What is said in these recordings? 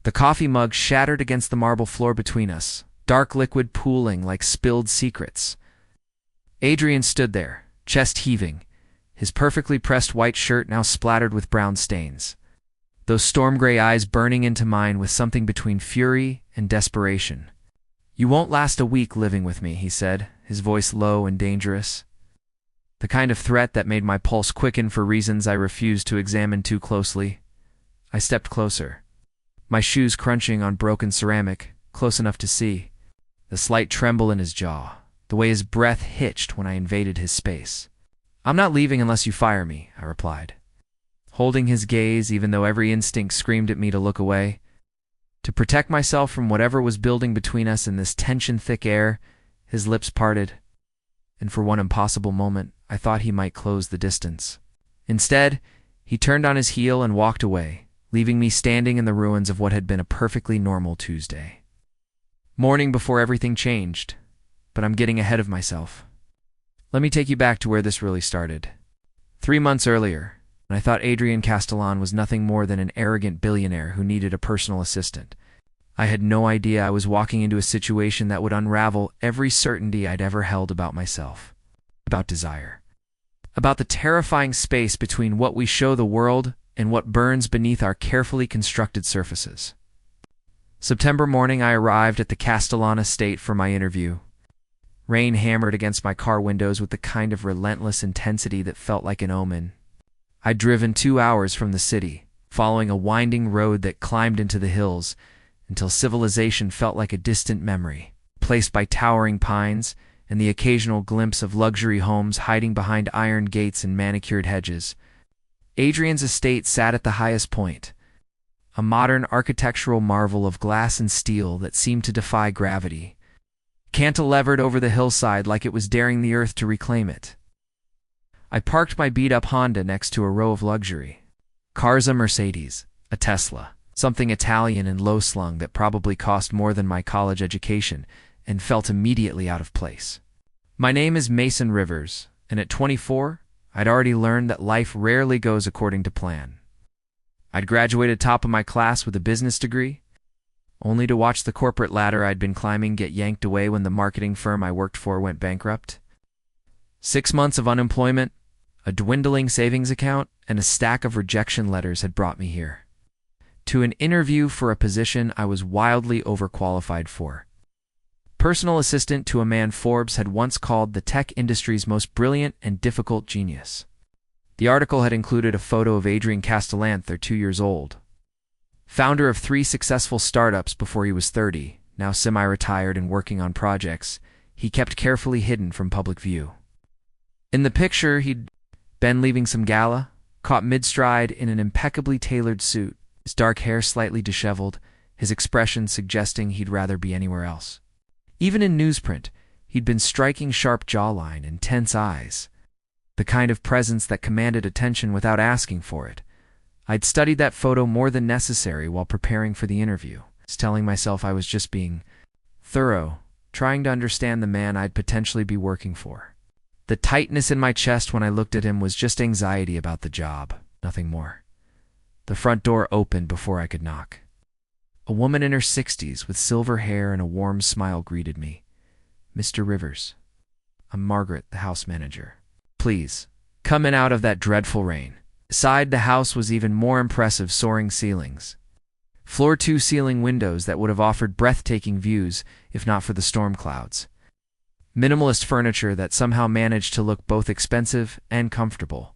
The coffee mug shattered against the marble floor between us, dark liquid pooling like spilled secrets. Adrian stood there, chest heaving, his perfectly pressed white shirt now splattered with brown stains. Those storm-gray eyes burning into mine with something between fury and desperation. "You won't last a week living with me," he said, his voice low and dangerous. The kind of threat that made my pulse quicken for reasons I refused to examine too closely. I stepped closer, my shoes crunching on broken ceramic, close enough to see. The slight tremble in his jaw, the way his breath hitched when I invaded his space. "I'm not leaving unless you fire me," I replied, holding his gaze even though every instinct screamed at me to look away. To protect myself from whatever was building between us in this tension-thick air, his lips parted, and for one impossible moment, I thought he might close the distance. Instead, he turned on his heel and walked away, leaving me standing in the ruins of what had been a perfectly normal Tuesday. Morning before everything changed, but I'm getting ahead of myself. Let me take you back to where this really started. 3 months earlier, I thought Adrian Castellan was nothing more than an arrogant billionaire who needed a personal assistant. I had no idea I was walking into a situation that would unravel every certainty I'd ever held about myself, about desire, about the terrifying space between what we show the world and what burns beneath our carefully constructed surfaces. September morning, I arrived at the Castellan estate for my interview. Rain hammered against my car windows with the kind of relentless intensity that felt like an omen. I'd driven 2 hours from the city, following a winding road that climbed into the hills, until civilization felt like a distant memory, placed by towering pines and the occasional glimpse of luxury homes hiding behind iron gates and manicured hedges. Adrian's estate sat at the highest point, a modern architectural marvel of glass and steel that seemed to defy gravity, cantilevered over the hillside like it was daring the earth to reclaim it. I parked my beat-up Honda next to a row of luxury cars, a Mercedes, a Tesla, something Italian and low-slung that probably cost more than my college education, and felt immediately out of place. My name is Mason Rivers, and at 24, I'd already learned that life rarely goes according to plan. I'd graduated top of my class with a business degree, only to watch the corporate ladder I'd been climbing get yanked away when the marketing firm I worked for went bankrupt. 6 months of unemployment, a dwindling savings account, and a stack of rejection letters had brought me here, to an interview for a position I was wildly overqualified for. Personal assistant to a man Forbes had once called the tech industry's most brilliant and difficult genius. The article had included a photo of Adrian Castellan, 32 years old. Founder of 3 successful startups before he was 30, now semi-retired and working on projects he kept carefully hidden from public view. In the picture, he'd been leaving some gala, caught mid-stride in an impeccably tailored suit, his dark hair slightly disheveled, his expression suggesting he'd rather be anywhere else. Even in newsprint, he'd been striking sharp jawline and tense eyes, the kind of presence that commanded attention without asking for it. I'd studied that photo more than necessary while preparing for the interview, telling myself I was just being thorough, trying to understand the man I'd potentially be working for. The tightness in my chest when I looked at him was just anxiety about the job, nothing more. The front door opened before I could knock. A woman in her 60s with silver hair and a warm smile greeted me. "Mr. Rivers, I'm Margaret, the house manager. Please, come in out of that dreadful rain." Inside the house was even more impressive, soaring ceilings. Floor 2 ceiling windows that would have offered breathtaking views if not for the storm clouds. Minimalist furniture that somehow managed to look both expensive and comfortable.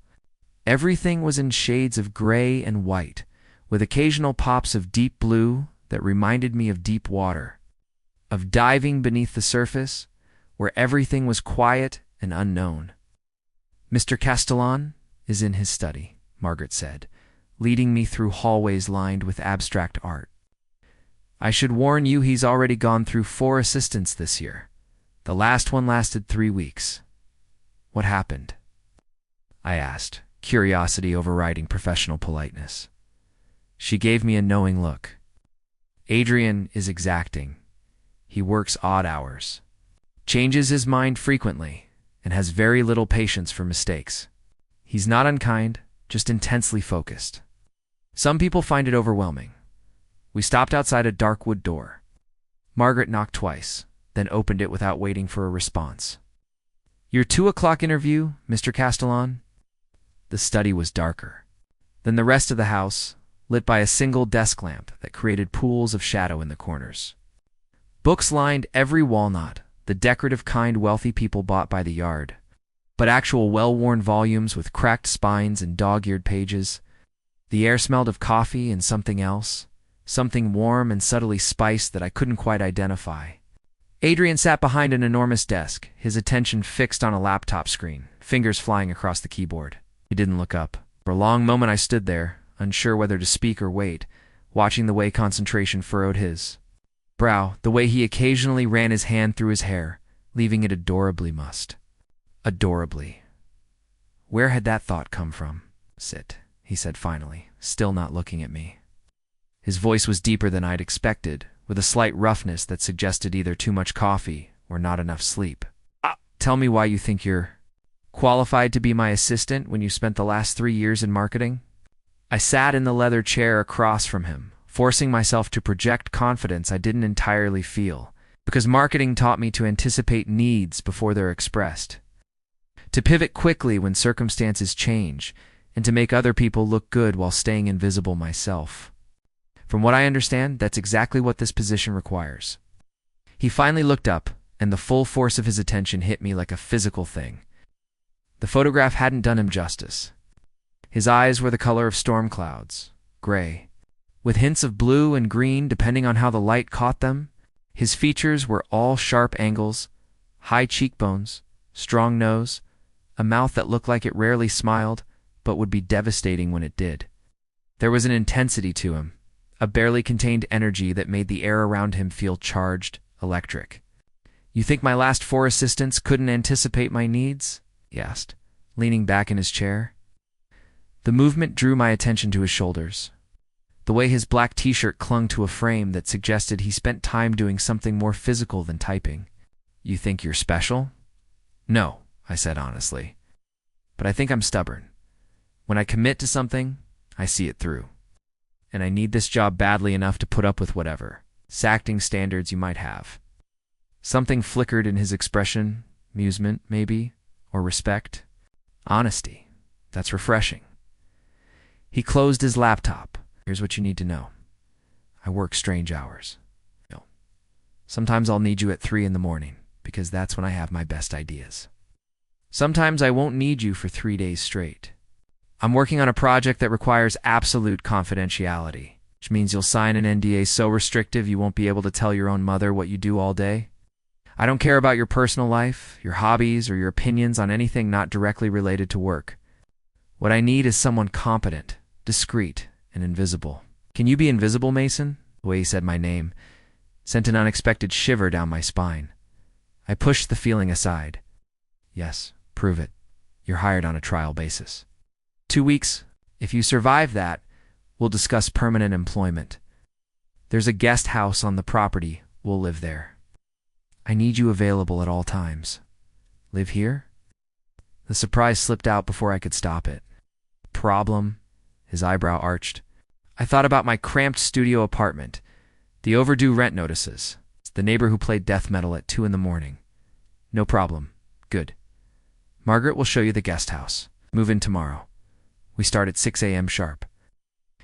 Everything was in shades of gray and white, with occasional pops of deep blue that reminded me of deep water, of diving beneath the surface, where everything was quiet and unknown. "Mr. Castellan is in his study," Margaret said, leading me through hallways lined with abstract art. "I should warn you he's already gone through 4 assistants this year. The last one lasted 3 weeks. What happened?" I asked, curiosity overriding professional politeness. She gave me a knowing look. "Adrian is exacting. He works odd hours, changes his mind frequently, and has very little patience for mistakes. He's not unkind, just intensely focused. Some people find it overwhelming. We stopped outside a dark wood door. Margaret knocked twice, then opened it without waiting for a response. "Your 2 o'clock interview, Mr. Castellan?" The study was darker than the rest of the house, lit by a single desk lamp that created pools of shadow in the corners. Books lined every wall, not the decorative kind wealthy people bought by the yard, but actual well-worn volumes with cracked spines and dog-eared pages. The air smelled of coffee and something else, something warm and subtly spiced that I couldn't quite identify. Adrian sat behind an enormous desk, his attention fixed on a laptop screen, fingers flying across the keyboard. He didn't look up. For a long moment I stood there, unsure whether to speak or wait, watching the way concentration furrowed his brow, the way he occasionally ran his hand through his hair, leaving it adorably mussed. Adorably. Where had that thought come from? "Sit," he said finally, still not looking at me. His voice was deeper than I'd expected, with a slight roughness that suggested either too much coffee or not enough sleep. "Tell me why you think you're qualified to be my assistant when you spent the last 3 years in marketing?" I sat in the leather chair across from him, forcing myself to project confidence I didn't entirely feel, because marketing taught me to anticipate needs before they're expressed, to pivot quickly when circumstances change, and to make other people look good while staying invisible myself. From what I understand, that's exactly what this position requires. He finally looked up, and the full force of his attention hit me like a physical thing. The photograph hadn't done him justice. His eyes were the color of storm clouds, gray, with hints of blue and green depending on how the light caught them. His features were all sharp angles, high cheekbones, strong nose, a mouth that looked like it rarely smiled, but would be devastating when it did. There was an intensity to him, a barely contained energy that made the air around him feel charged, electric. "You think my last 4 assistants couldn't anticipate my needs?" he asked, leaning back in his chair. The movement drew my attention to his shoulders, the way his black t-shirt clung to a frame that suggested he spent time doing something more physical than typing. "You think you're special?" "No," I said honestly. "But I think I'm stubborn. When I commit to something, I see it through. And I need this job badly enough to put up with whatever acting standards you might have." Something flickered in his expression, amusement, maybe, or respect. Honesty. That's refreshing. He closed his laptop. "Here's what you need to know. I work strange hours. Sometimes I'll need you at 3 in the morning, because that's when I have my best ideas. Sometimes I won't need you for 3 days straight. I'm working on a project that requires absolute confidentiality, which means you'll sign an NDA so restrictive you won't be able to tell your own mother what you do all day. I don't care about your personal life, your hobbies, or your opinions on anything not directly related to work. What I need is someone competent, discreet, and invisible." "Can you be invisible, Mason?" The way he said my name sent an unexpected shiver down my spine. I pushed the feeling aside. "Yes, prove it. You're hired on a trial basis. 2 weeks. If you survive that, we'll discuss permanent employment. There's a guest house on the property. We'll live there. I need you available at all times." "Live here?" The surprise slipped out before I could stop it. "Problem?" His eyebrow arched. I thought about my cramped studio apartment, the overdue rent notices, the neighbor who played death metal at 2 in the morning. "No problem. Good. Margaret will show you the guest house. Move in tomorrow. We start at 6 a.m. sharp."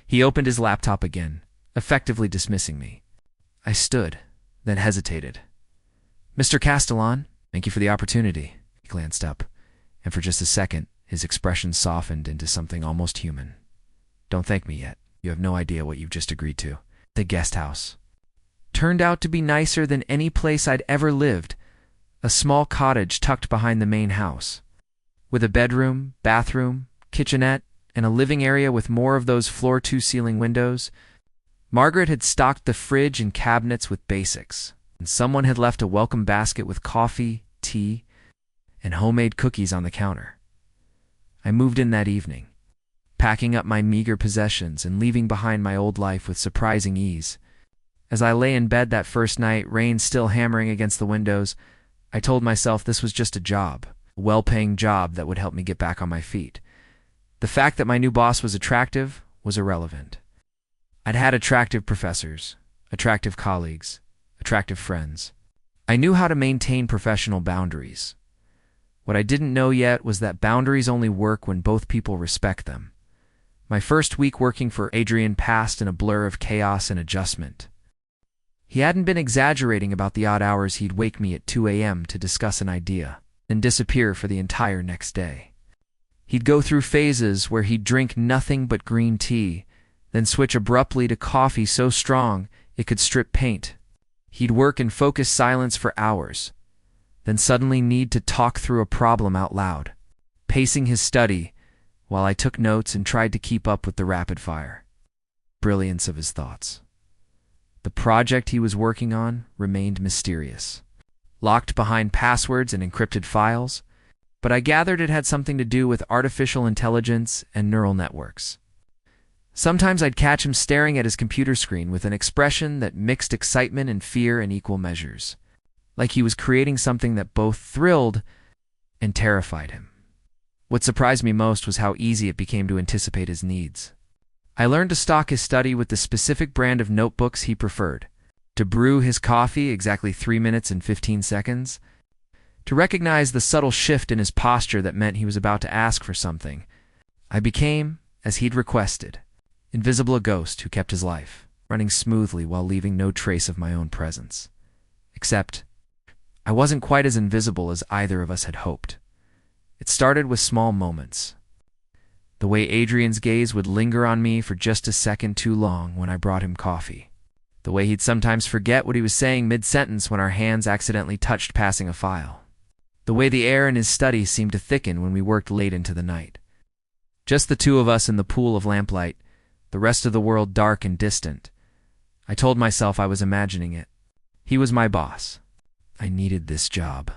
He opened his laptop again, effectively dismissing me. I stood, then hesitated. "Mr. Castellan, thank you for the opportunity." He glanced up, and for just a second, his expression softened into something almost human. "Don't thank me yet. You have no idea what you've just agreed to." The guest house turned out to be nicer than any place I'd ever lived, a small cottage tucked behind the main house, with a bedroom, bathroom, kitchenette, and a living area with more of those floor-to-ceiling windows. Margaret had stocked the fridge and cabinets with basics, and someone had left a welcome basket with coffee, tea, and homemade cookies on the counter. I moved in that evening, packing up my meager possessions and leaving behind my old life with surprising ease. As I lay in bed that first night, rain still hammering against the windows, I told myself this was just a job, a well-paying job that would help me get back on my feet. The fact that my new boss was attractive was irrelevant. I'd had attractive professors, attractive colleagues, attractive friends. I knew how to maintain professional boundaries. What I didn't know yet was that boundaries only work when both people respect them. My first week working for Adrian passed in a blur of chaos and adjustment. He hadn't been exaggerating about the odd hours he'd wake me at 2 a.m. to discuss an idea, then disappear for the entire next day. He'd go through phases where he'd drink nothing but green tea, then switch abruptly to coffee so strong it could strip paint. He'd work in focused silence for hours, then suddenly need to talk through a problem out loud, pacing his study while I took notes and tried to keep up with the rapid fire brilliance of his thoughts. The project he was working on remained mysterious, locked behind passwords and encrypted files, but I gathered it had something to do with artificial intelligence and neural networks. Sometimes I'd catch him staring at his computer screen with an expression that mixed excitement and fear in equal measures, like he was creating something that both thrilled and terrified him. What surprised me most was how easy it became to anticipate his needs. I learned to stock his study with the specific brand of notebooks he preferred, to brew his coffee exactly 3 minutes and 15 seconds, to recognize the subtle shift in his posture that meant he was about to ask for something. I became, as he'd requested, invisible a ghost who kept his life running smoothly while leaving no trace of my own presence. Except, I wasn't quite as invisible as either of us had hoped. It started with small moments. The way Adrian's gaze would linger on me for just a second too long when I brought him coffee. The way he'd sometimes forget what he was saying mid-sentence when our hands accidentally touched passing a file. The way the air in his study seemed to thicken when we worked late into the night. Just the two of us in the pool of lamplight, the rest of the world dark and distant. I told myself I was imagining it. He was my boss. I needed this job.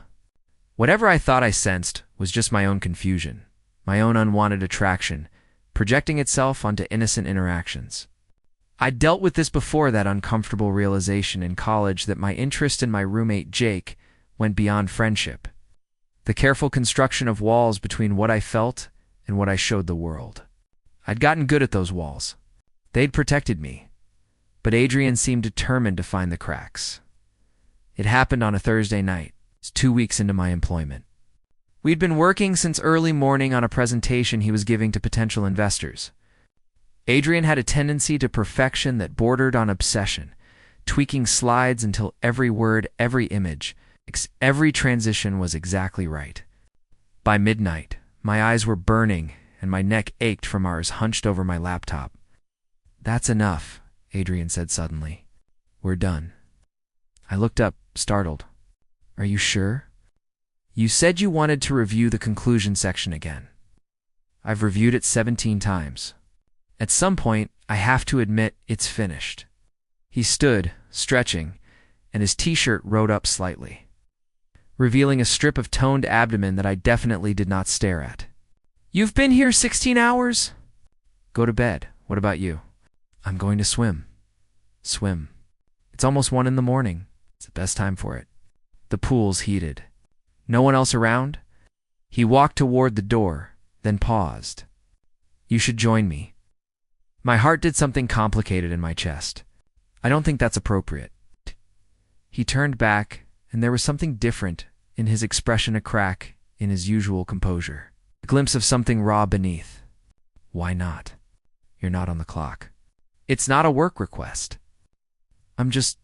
Whatever I thought I sensed was just my own confusion, my own unwanted attraction, projecting itself onto innocent interactions. I'd dealt with this before that uncomfortable realization in college that my interest in my roommate Jake went beyond friendship. The careful construction of walls between what I felt and what I showed the world. I'd gotten good at those walls. They'd protected me. But Adrian seemed determined to find the cracks. It happened on a Thursday night, 2 weeks into my employment. We'd been working since early morning on a presentation he was giving to potential investors. Adrian had a tendency to perfection that bordered on obsession, tweaking slides until every word, every image, every transition was exactly right. By midnight, my eyes were burning and my neck ached from hours hunched over my laptop. "That's enough," Adrian said suddenly. "We're done." I looked up, startled. "Are you sure? You said you wanted to review the conclusion section again." "I've reviewed it 17 times. At some point, I have to admit it's finished." He stood, stretching, and his t-shirt rode up slightly, revealing a strip of toned abdomen that I definitely did not stare at. "You've been here 16 hours? Go to bed. What about you?" "I'm going to swim." "Swim. It's almost 1 in the morning. It's the best time for it." The pool's heated. No one else around? He walked toward the door, then paused. "You should join me." My heart did something complicated in my chest. "I don't think that's appropriate." He turned back, and there was something different in his expression, a crack in his usual composure, a glimpse of something raw beneath. "Why not? You're not on the clock." "It's not a work request. I'm just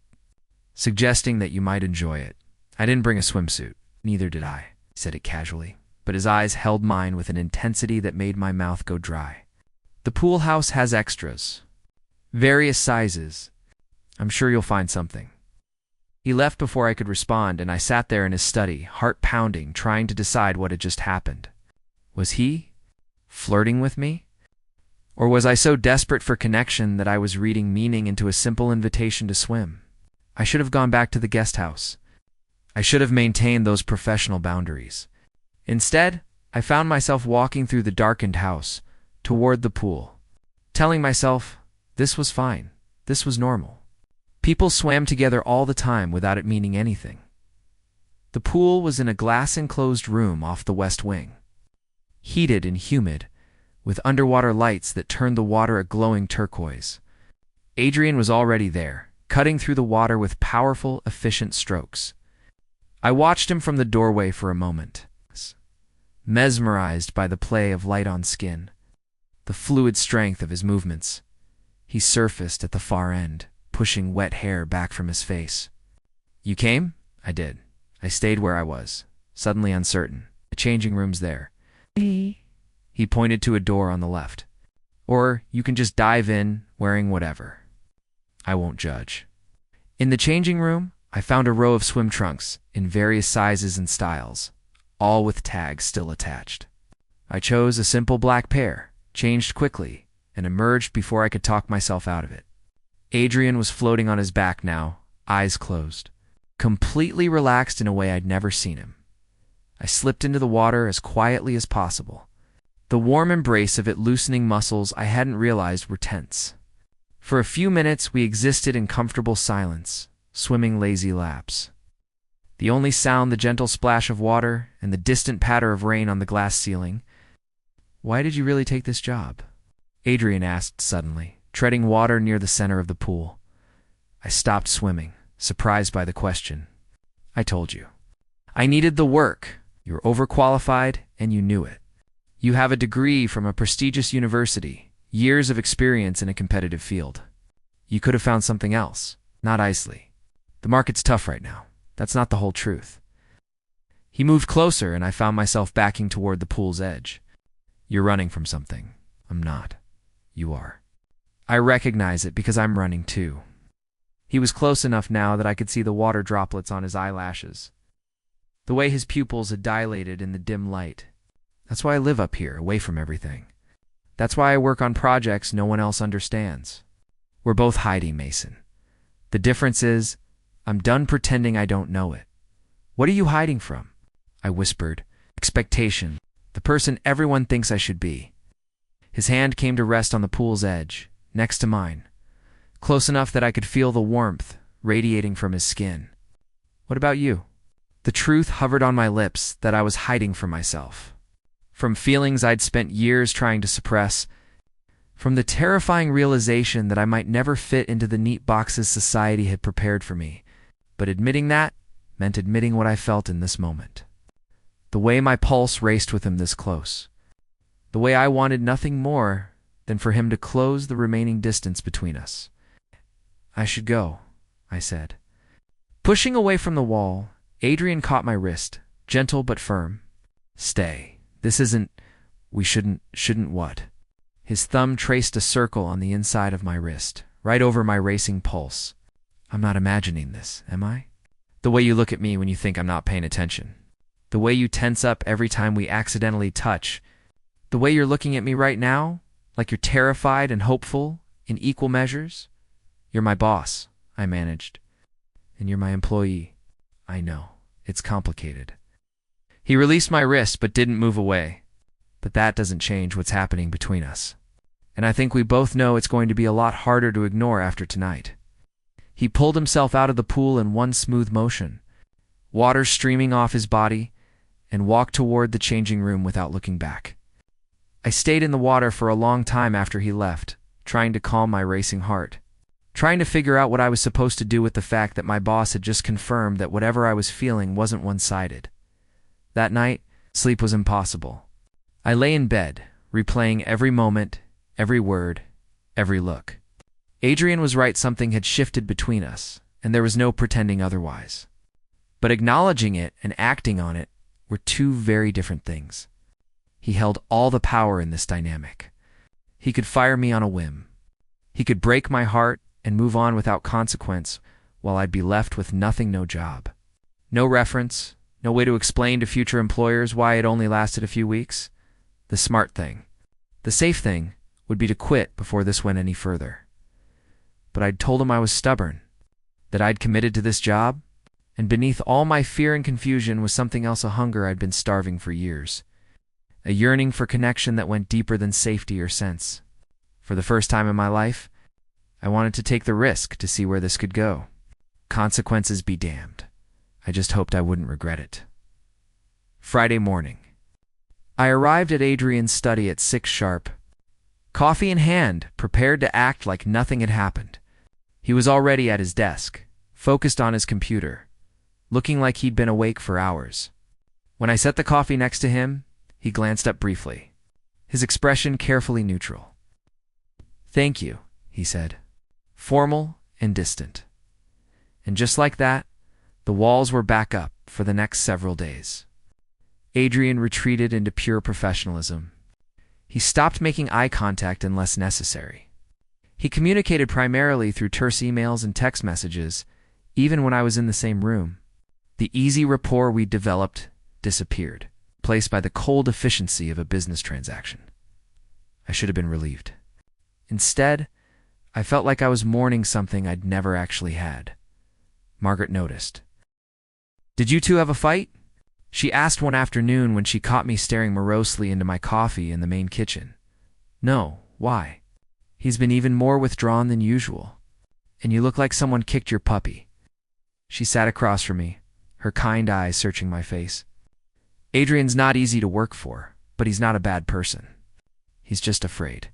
suggesting that you might enjoy it. I didn't bring a swimsuit." "Neither did I," said it casually, but his eyes held mine with an intensity that made my mouth go dry. "The pool house has extras. Various sizes. I'm sure you'll find something." He left before I could respond, and I sat there in his study, heart pounding, trying to decide what had just happened. Was he flirting with me? Or was I so desperate for connection that I was reading meaning into a simple invitation to swim? I should have gone back to the guest house. I should have maintained those professional boundaries. Instead, I found myself walking through the darkened house, toward the pool, telling myself this was fine, this was normal. People swam together all the time without it meaning anything. The pool was in a glass-enclosed room off the west wing, heated and humid, with underwater lights that turned the water a glowing turquoise. Adrian was already there, cutting through the water with powerful, efficient strokes. I watched him from the doorway for a moment, mesmerized by the play of light on skin, the fluid strength of his movements. He surfaced at the far end, pushing wet hair back from his face. "You came?" I did. I stayed where I was, suddenly uncertain. "The changing room's there." He pointed to a door on the left. "Or you can just dive in, wearing whatever. I won't judge." In the changing room, I found a row of swim trunks in various sizes and styles, all with tags still attached. I chose a simple black pair, changed quickly, and emerged before I could talk myself out of it. Adrian was floating on his back now, eyes closed, completely relaxed in a way I'd never seen him. I slipped into the water as quietly as possible, the warm embrace of it loosening muscles I hadn't realized were tense. For a few minutes, we existed in comfortable silence, swimming lazy laps. The only sound the gentle splash of water and the distant patter of rain on the glass ceiling. "Why did you really take this job?" Adrian asked suddenly, treading water near the center of the pool. I stopped swimming, surprised by the question. "I told you. I needed the work. You're overqualified, and you knew it. You have a degree from a prestigious university, years of experience in a competitive field. You could have found something else, not Isley. The market's tough right now. That's not the whole truth." He moved closer, and I found myself backing toward the pool's edge. "You're running from something. I'm not. You are. I recognize it because I'm running too." He was close enough now that I could see the water droplets on his eyelashes, the way his pupils had dilated in the dim light. "That's why I live up here, away from everything. That's why I work on projects no one else understands. We're both hiding, Mason. The difference is, I'm done pretending I don't know it." "What are you hiding from?" I whispered. "Expectation. The person everyone thinks I should be." His hand came to rest on the pool's edge, next to mine, close enough that I could feel the warmth radiating from his skin. "What about you?" The truth hovered on my lips that I was hiding from myself, from feelings I'd spent years trying to suppress, from the terrifying realization that I might never fit into the neat boxes society had prepared for me. But admitting that meant admitting what I felt in this moment. The way my pulse raced with him this close. The way I wanted nothing more than for him to close the remaining distance between us. "I should go," I said. Pushing away from the wall, Adrian caught my wrist, gentle but firm. "Stay. This isn't... We shouldn't what?" His thumb traced a circle on the inside of my wrist, right over my racing pulse. "I'm not imagining this, am I? The way you look at me when you think I'm not paying attention. The way you tense up every time we accidentally touch. The way you're looking at me right now, like you're terrified and hopeful in equal measures. You're my boss," I managed. "And you're my employee. I know. It's complicated." He released my wrist but didn't move away. But that doesn't change what's happening between us. And I think we both know it's going to be a lot harder to ignore after tonight. He pulled himself out of the pool in one smooth motion, water streaming off his body, and walked toward the changing room without looking back. I stayed in the water for a long time after he left, trying to calm my racing heart, trying to figure out what I was supposed to do with the fact that my boss had just confirmed that whatever I was feeling wasn't one-sided. That night, sleep was impossible. I lay in bed, replaying every moment, every word, every look. Adrian was right, something had shifted between us, and there was no pretending otherwise. But acknowledging it and acting on it were two very different things. He held all the power in this dynamic. He could fire me on a whim. He could break my heart and move on without consequence, while I'd be left with nothing, no job. No reference, no way to explain to future employers why it only lasted a few weeks. The smart thing, the safe thing, would be to quit before this went any further. But I'd told him I was stubborn, that I'd committed to this job, and beneath all my fear and confusion was something else, a hunger I'd been starving for years. A yearning for connection that went deeper than safety or sense. For the first time in my life, I wanted to take the risk to see where this could go. Consequences be damned. I just hoped I wouldn't regret it. Friday morning. I arrived at Adrian's study at 6 sharp. Coffee in hand, prepared to act like nothing had happened. He was already at his desk, focused on his computer, looking like he'd been awake for hours. When I set the coffee next to him, he glanced up briefly, his expression carefully neutral. "Thank you," he said, formal and distant. And just like that, the walls were back up for the next several days. Adrian retreated into pure professionalism. He stopped making eye contact unless necessary. He communicated primarily through terse emails and text messages, even when I was in the same room. The easy rapport we developed disappeared, replaced by the cold efficiency of a business transaction. I should have been relieved. Instead, I felt like I was mourning something I'd never actually had. Margaret noticed. "Did you two have a fight?" She asked one afternoon when she caught me staring morosely into my coffee in the main kitchen. "No, why? He's been even more withdrawn than usual. And you look like someone kicked your puppy." She sat across from me, her kind eyes searching my face. "Adrian's not easy to work for, but he's not a bad person. He's just afraid."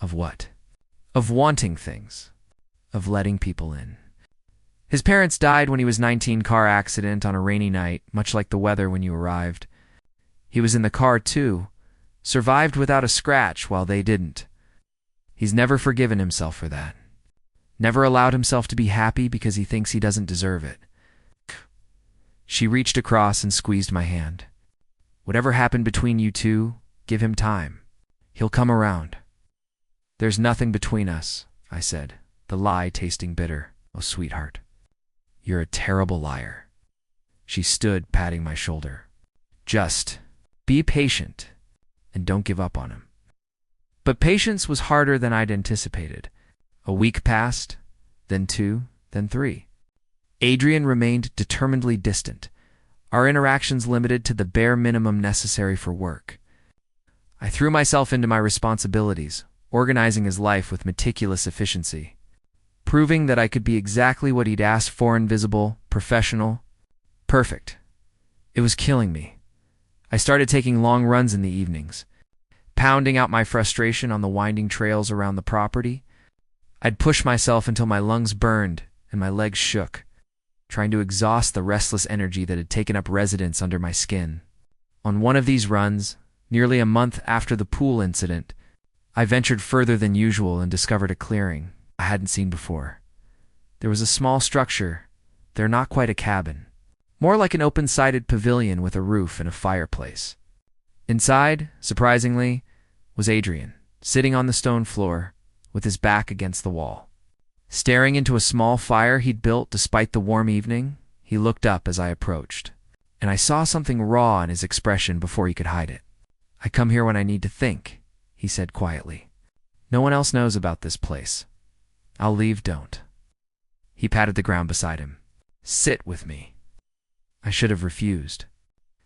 "Of what?" "Of wanting things. Of letting people in. His parents died when he was 19, car accident on a rainy night, much like the weather when you arrived. He was in the car too, survived without a scratch while they didn't. He's never forgiven himself for that. Never allowed himself to be happy because he thinks he doesn't deserve it." She reached across and squeezed my hand. "Whatever happened between you two, give him time. He'll come around." "There's nothing between us," I said, the lie tasting bitter. "Oh, sweetheart. You're a terrible liar." She stood, patting my shoulder. "Just be patient and don't give up on him." But patience was harder than I'd anticipated. A week passed, then 2, then 3. Adrian remained determinedly distant, our interactions limited to the bare minimum necessary for work. I threw myself into my responsibilities, organizing his life with meticulous efficiency, proving that I could be exactly what he'd asked for: invisible, professional, perfect. It was killing me. I started taking long runs in the evenings, pounding out my frustration on the winding trails around the property. I'd push myself until my lungs burned and my legs shook, trying to exhaust the restless energy that had taken up residence under my skin. On one of these runs, nearly a month after the pool incident, I ventured further than usual and discovered a clearing I hadn't seen before. There was a small structure, there not quite a cabin, more like an open-sided pavilion with a roof and a fireplace. Inside, surprisingly, was Adrian, sitting on the stone floor, with his back against the wall. Staring into a small fire he'd built despite the warm evening, he looked up as I approached, and I saw something raw in his expression before he could hide it. "I come here when I need to think," he said quietly. "No one else knows about this place. I'll leave, don't." He patted the ground beside him. "Sit with me." I should have refused.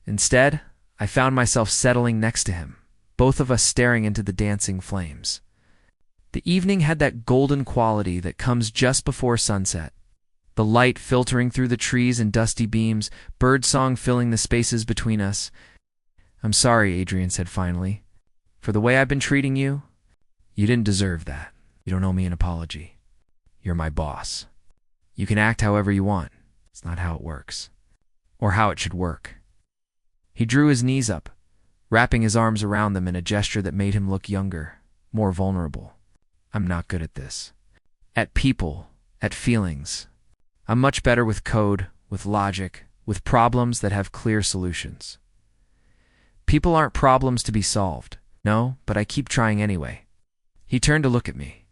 Instead, I found myself settling next to him, both of us staring into the dancing flames. The evening had that golden quality that comes just before sunset. The light filtering through the trees and dusty beams, birdsong filling the spaces between us. "I'm sorry," Adrian said finally. "For the way I've been treating you, you didn't deserve that. You don't owe me an apology. You're my boss. You can act however you want. It's not how it works. Or how it should work." He drew his knees up, wrapping his arms around them in a gesture that made him look younger, more vulnerable. "I'm not good at this. At people, at feelings. I'm much better with code, with logic, with problems that have clear solutions. People aren't problems to be solved. No, but I keep trying anyway." He turned to look at me,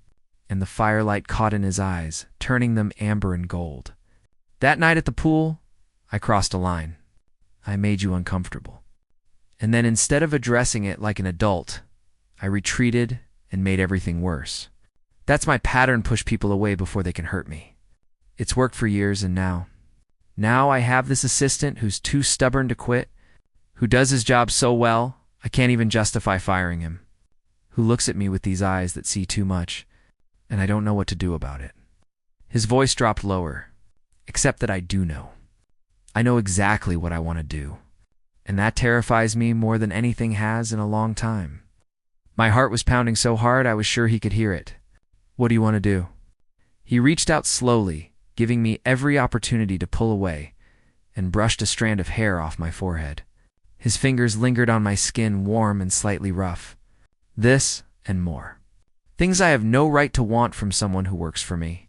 and the firelight caught in his eyes, turning them amber and gold. "That night at the pool, I crossed a line. I made you uncomfortable. And then instead of addressing it like an adult, I retreated and made everything worse. That's my pattern: push people away before they can hurt me. It's worked for years, and now I have this assistant who's too stubborn to quit, who does his job so well I can't even justify firing him, who looks at me with these eyes that see too much, and I don't know what to do about it." His voice dropped lower, "Except that I do know. I know exactly what I want to do, and that terrifies me more than anything has in a long time." My heart was pounding so hard I was sure he could hear it. "What do you want to do?" He reached out slowly, giving me every opportunity to pull away, and brushed a strand of hair off my forehead. His fingers lingered on my skin, warm and slightly rough. This and more. Things I have no right to want from someone who works for me.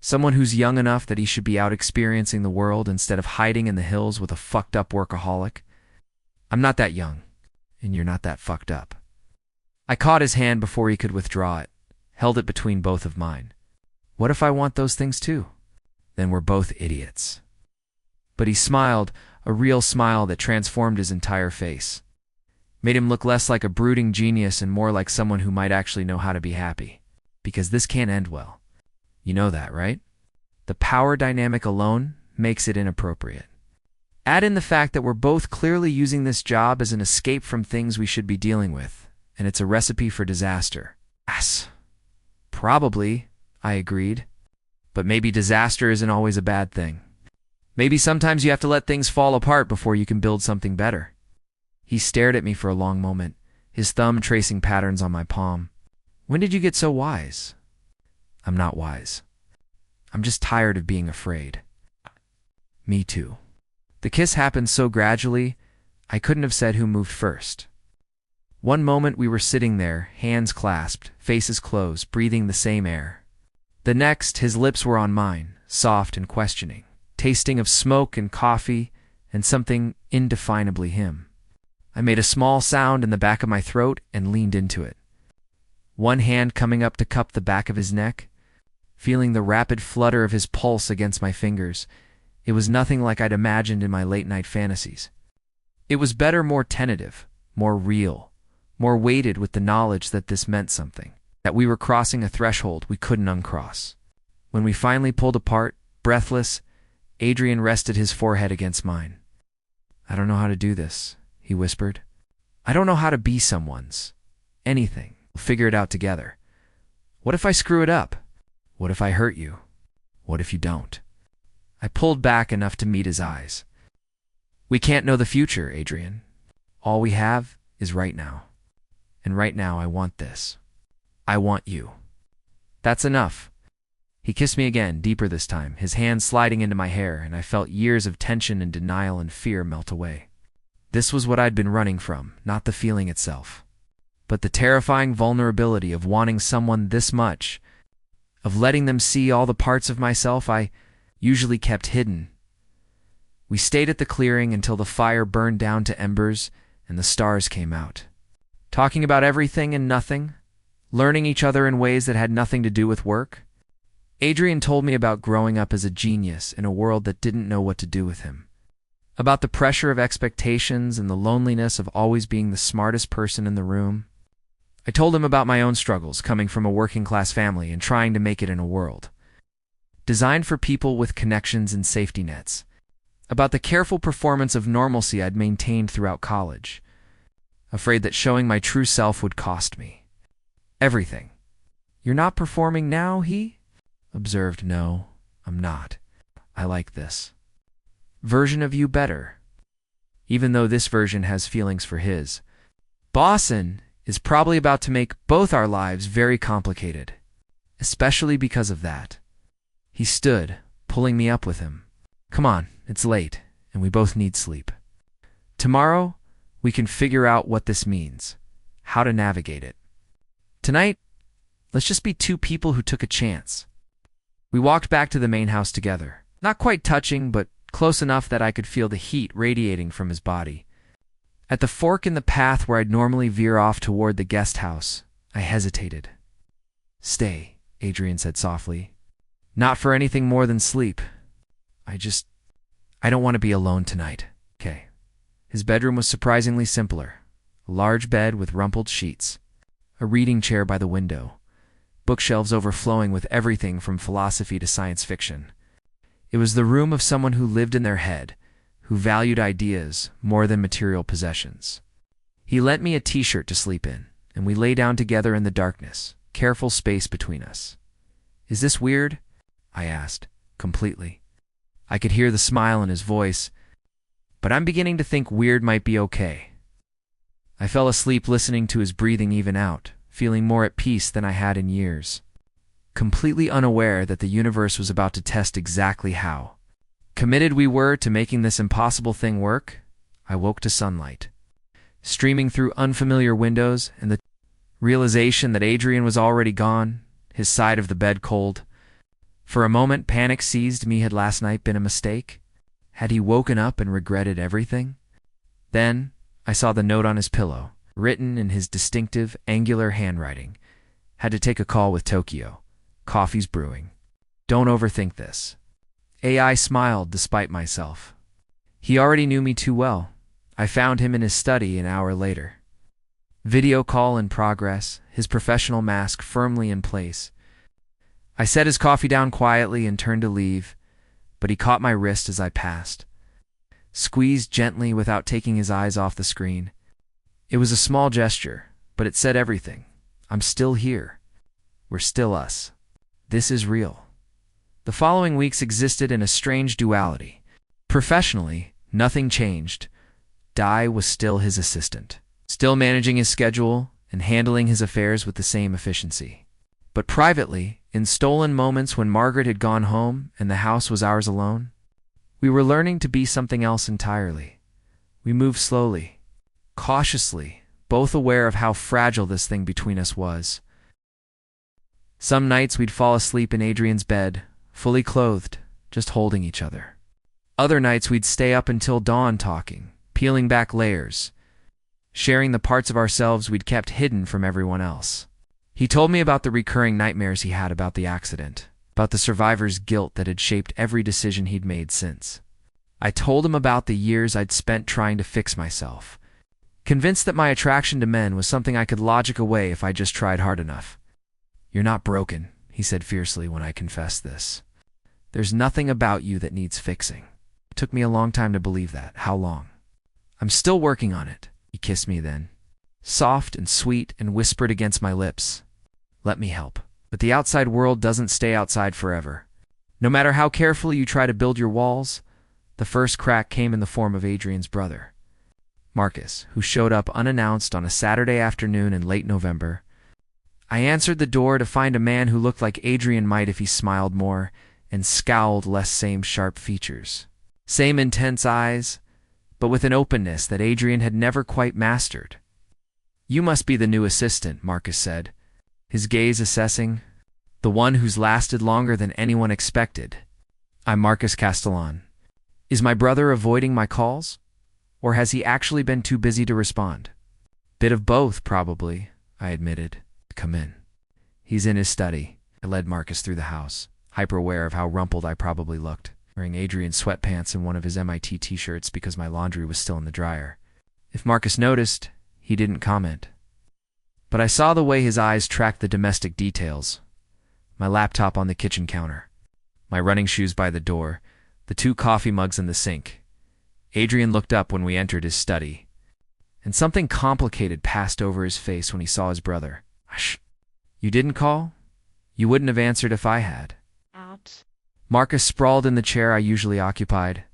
Someone who's young enough that he should be out experiencing the world instead of hiding in the hills with a fucked up workaholic. I'm not that young, and you're not that fucked up. I caught his hand before he could withdraw it, held it between both of mine. What if I want those things too? Then we're both idiots. But he smiled, a real smile that transformed his entire face. Made him look less like a brooding genius and more like someone who might actually know how to be happy. Because this can't end well. You know that, right? The power dynamic alone makes it inappropriate. Add in the fact that we're both clearly using this job as an escape from things we should be dealing with, and it's a recipe for disaster. Yes. Probably, I agreed. But maybe disaster isn't always a bad thing. Maybe sometimes you have to let things fall apart before you can build something better. He stared at me for a long moment, his thumb tracing patterns on my palm. When did you get so wise? I'm not wise. I'm just tired of being afraid. Me too. The kiss happened so gradually, I couldn't have said who moved first. One moment we were sitting there, hands clasped, faces closed, breathing the same air. The next, his lips were on mine, soft and questioning, tasting of smoke and coffee and something indefinably him. I made a small sound in the back of my throat and leaned into it. One hand coming up to cup the back of his neck, feeling the rapid flutter of his pulse against my fingers. It was nothing like I'd imagined in my late-night fantasies. It was better, more tentative, more real, more weighted with the knowledge that this meant something, that we were crossing a threshold we couldn't uncross. When we finally pulled apart, breathless, Adrian rested his forehead against mine. I don't know how to do this, he whispered. I don't know how to be someone's. Anything. We'll figure it out together. What if I screw it up? What if I hurt you? What if you don't? I pulled back enough to meet his eyes. We can't know the future, Adrian. All we have is right now. And right now I want this. I want you. That's enough. He kissed me again, deeper this time, his hand sliding into my hair, and I felt years of tension and denial and fear melt away. This was what I'd been running from, not the feeling itself, but the terrifying vulnerability of wanting someone this much, of letting them see all the parts of myself I usually kept hidden. We stayed at the clearing until the fire burned down to embers and the stars came out. Talking about everything and nothing, learning each other in ways that had nothing to do with work. Adrian told me about growing up as a genius in a world that didn't know what to do with him. About the pressure of expectations and the loneliness of always being the smartest person in the room. I told him about my own struggles coming from a working-class family and trying to make it in a world designed for people with connections and safety nets. About the careful performance of normalcy I'd maintained throughout college, afraid that showing my true self would cost me everything. You're not performing now, he observed. No, I'm not. I like this version of you better. Even though this version has feelings for his. Boston is probably about to make both our lives very complicated, especially because of that. He stood, pulling me up with him. Come on, it's late, and we both need sleep. Tomorrow, we can figure out what this means, how to navigate it. Tonight, let's just be two people who took a chance. We walked back to the main house together, not quite touching, but close enough that I could feel the heat radiating from his body. At the fork in the path where I'd normally veer off toward the guest house, I hesitated. Stay, Adrian said softly. Not for anything more than sleep. I don't want to be alone tonight. Okay. His bedroom was surprisingly simpler. A large bed with rumpled sheets. A reading chair by the window. Bookshelves overflowing with everything from philosophy to science fiction. It was the room of someone who lived in their head, who valued ideas more than material possessions. He lent me a t-shirt to sleep in, and we lay down together in the darkness, careful space between us. Is this weird? I asked, completely. I could hear the smile in his voice, but I'm beginning to think weird might be okay. I fell asleep listening to his breathing even out, feeling more at peace than I had in years. completely unaware that the universe was about to test exactly how committed we were to making this impossible thing work. I woke to sunlight streaming through unfamiliar windows and the realization that Adrian was already gone, his side of the bed cold. For a moment, panic seized me. Had last night been a mistake? Had he woken up and regretted everything? Then I saw the note on his pillow, written in his distinctive, angular handwriting. Had to take a call with Tokyo. Coffee's brewing. Don't overthink this. AI smiled despite myself. He already knew me too well. I found him in his study an hour later. Video call in progress, his professional mask firmly in place. I set his coffee down quietly and turned to leave, but he caught my wrist as I passed. Squeezed gently without taking his eyes off the screen. It was a small gesture, but it said everything. I'm still here. We're still us. This is real. The following weeks existed in a strange duality. Professionally, nothing changed. Dai was still his assistant, still managing his schedule and handling his affairs with the same efficiency. But privately, in stolen moments when Margaret had gone home and the house was ours alone, we were learning to be something else entirely. We moved slowly, cautiously, both aware of how fragile this thing between us was. Some nights we'd fall asleep in Adrian's bed, fully clothed, just holding each other. Other nights we'd stay up until dawn talking, peeling back layers, sharing the parts of ourselves we'd kept hidden from everyone else. He told me about the recurring nightmares he had about the accident, about the survivor's guilt that had shaped every decision he'd made since. I told him about the years I'd spent trying to fix myself, convinced that my attraction to men was something I could logic away if I just tried hard enough. You're not broken, he said fiercely when I confessed this. There's nothing about you that needs fixing. It took me a long time to believe that. How long? I'm still working on it. He kissed me then, soft and sweet, and whispered against my lips, let me help. But the outside world doesn't stay outside forever. No matter how carefully you try to build your walls, the first crack came in the form of Adrian's brother, Marcus, who showed up unannounced on a Saturday afternoon in late November. I answered the door to find a man who looked like Adrian might if he smiled more and scowled less. Same sharp features, same intense eyes, but with an openness that Adrian had never quite mastered. You must be the new assistant, Marcus said, his gaze assessing, the one who's lasted longer than anyone expected. I'm Marcus Castellan. Is my brother avoiding my calls? Or has he actually been too busy to respond? Bit of both, probably, I admitted. Come in. He's in his study. I led Marcus through the house, hyper-aware of how rumpled I probably looked, wearing Adrian's sweatpants and one of his MIT t-shirts because my laundry was still in the dryer. If Marcus noticed, he didn't comment. But I saw the way his eyes tracked the domestic details. My laptop on the kitchen counter, my running shoes by the door, the 2 coffee mugs in the sink. Adrian looked up when we entered his study, and something complicated passed over his face when he saw his brother. Hush. You didn't call? You wouldn't have answered if I had. Out. Marcus sprawled in the chair I usually occupied,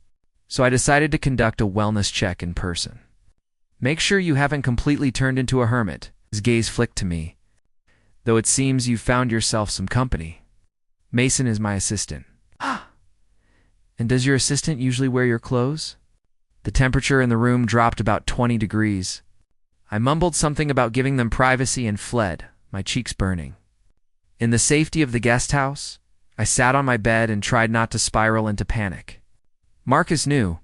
so I decided to conduct a wellness check in person. Make sure you haven't completely turned into a hermit. His gaze flicked to me. Though it seems you've found yourself some company. Mason is my assistant. And does your assistant usually wear your clothes? The temperature in the room dropped about 20 degrees. I mumbled something about giving them privacy and fled, my cheeks burning. In the safety of the guest house, I sat on my bed and tried not to spiral into panic. Marcus knew,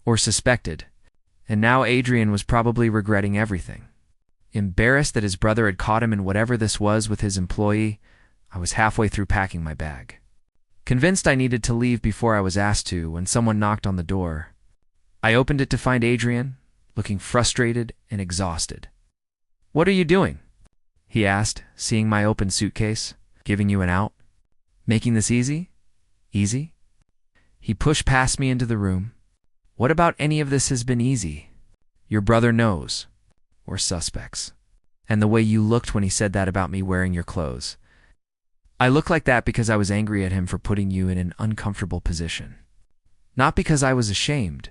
or suspected, and now Adrian was probably regretting everything. Embarrassed that his brother had caught him in whatever this was with his employee, I was halfway through packing my bag. Convinced I needed to leave before I was asked to when someone knocked on the door. I opened it to find Adrian, looking frustrated and exhausted. What are you doing? He asked, seeing my open suitcase. Giving you an out? Making this easy? Easy? He pushed past me into the room. What about any of this has been easy? Your brother knows. Or suspects. And the way you looked when he said that about me wearing your clothes. I look like that because I was angry at him for putting you in an uncomfortable position. Not because I was ashamed.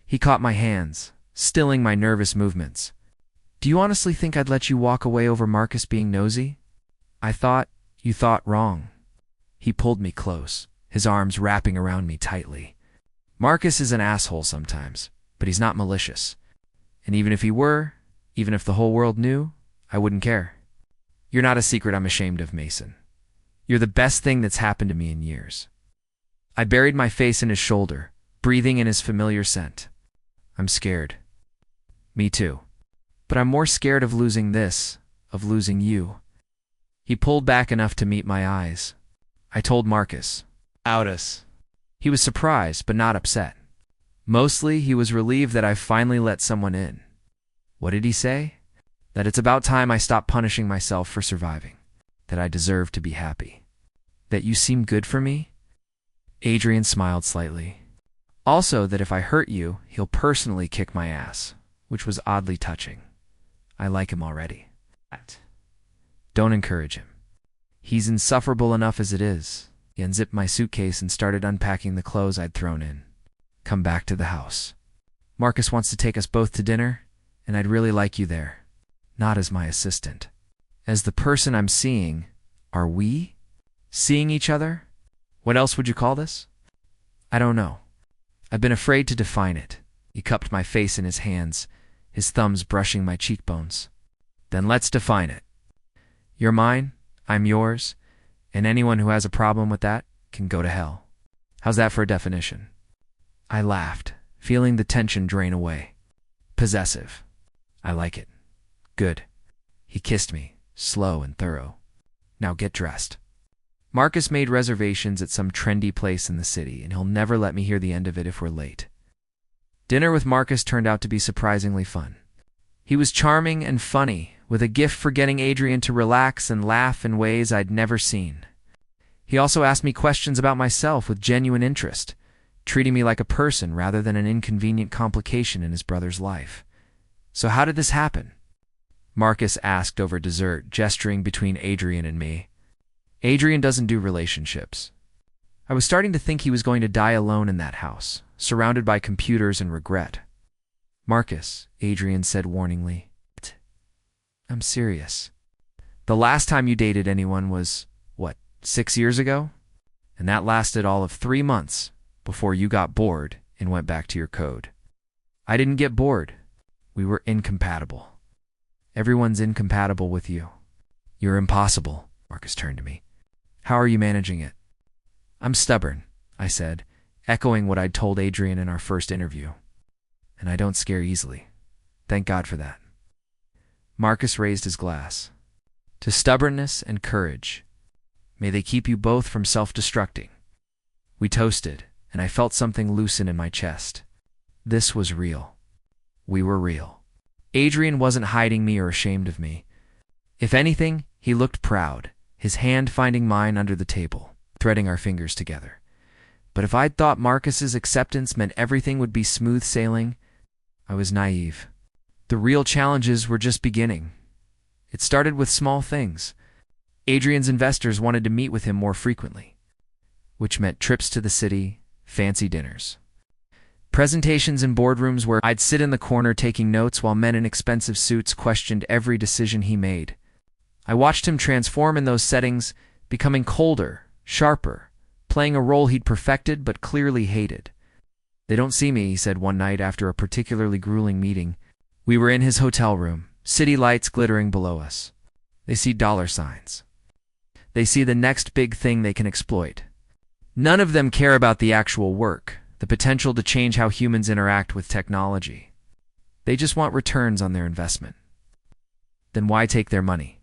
He caught my hands, stilling my nervous movements. Do you honestly think I'd let you walk away over Marcus being nosy? I thought, You thought wrong. He pulled me close, his arms wrapping around me tightly. Marcus is an asshole sometimes, but he's not malicious. And even if he were, even if the whole world knew, I wouldn't care. You're not a secret I'm ashamed of, Mason. You're the best thing that's happened to me in years. I buried my face in his shoulder, breathing in his familiar scent. I'm scared. Me too. But I'm more scared of losing this, of losing you. He pulled back enough to meet my eyes. I told Marcus. Out us. He was surprised, but not upset. Mostly, he was relieved that I finally let someone in. What did he say? That it's about time I stopped punishing myself for surviving. That I deserve to be happy. That you seem good for me? Adrian smiled slightly. Also, that if I hurt you, he'll personally kick my ass, which was oddly touching. I like him already. Don't encourage him. He's insufferable enough as it is. He unzipped my suitcase and started unpacking the clothes I'd thrown in. Come back to the house. Marcus wants to take us both to dinner, and I'd really like you there. Not as my assistant. As the person I'm seeing. Are we seeing each other? What else would you call this? I don't know. I've been afraid to define it. He cupped my face in his hands, his thumbs brushing my cheekbones. Then let's define it. You're mine, I'm yours, and anyone who has a problem with that can go to hell. How's that for a definition? I laughed, feeling the tension drain away. Possessive. I like it. Good. He kissed me, slow and thorough. Now get dressed. Marcus made reservations at some trendy place in the city, and he'll never let me hear the end of it if we're late. Dinner with Marcus turned out to be surprisingly fun. He was charming and funny, with a gift for getting Adrian to relax and laugh in ways I'd never seen. He also asked me questions about myself with genuine interest, treating me like a person rather than an inconvenient complication in his brother's life. So how did this happen? Marcus asked over dessert, gesturing between Adrian and me. Adrian doesn't do relationships. I was starting to think he was going to die alone in that house, surrounded by computers and regret. Marcus, Adrian said warningly. I'm serious. The last time you dated anyone was, 6 years ago? And that lasted all of 3 months before you got bored and went back to your code. I didn't get bored. We were incompatible. Everyone's incompatible with you. You're impossible, Marcus turned to me. How are you managing it? I'm stubborn, I said, echoing what I'd told Adrian in our first interview. And I don't scare easily. Thank God for that. Marcus raised his glass. To stubbornness and courage. May they keep you both from self-destructing. We toasted, and I felt something loosen in my chest. This was real. We were real. Adrian wasn't hiding me or ashamed of me. If anything, he looked proud, his hand finding mine under the table, threading our fingers together. But if I'd thought Marcus's acceptance meant everything would be smooth sailing, I was naive. The real challenges were just beginning. It started with small things. Adrian's investors wanted to meet with him more frequently, which meant trips to the city, fancy dinners. Presentations in boardrooms where I'd sit in the corner taking notes while men in expensive suits questioned every decision he made. I watched him transform in those settings, becoming colder, sharper, playing a role he'd perfected but clearly hated. They don't see me, he said one night after a particularly grueling meeting. We were in his hotel room, city lights glittering below us. They see dollar signs. They see the next big thing they can exploit. None of them care about the actual work, the potential to change how humans interact with technology. They just want returns on their investment. Then why take their money?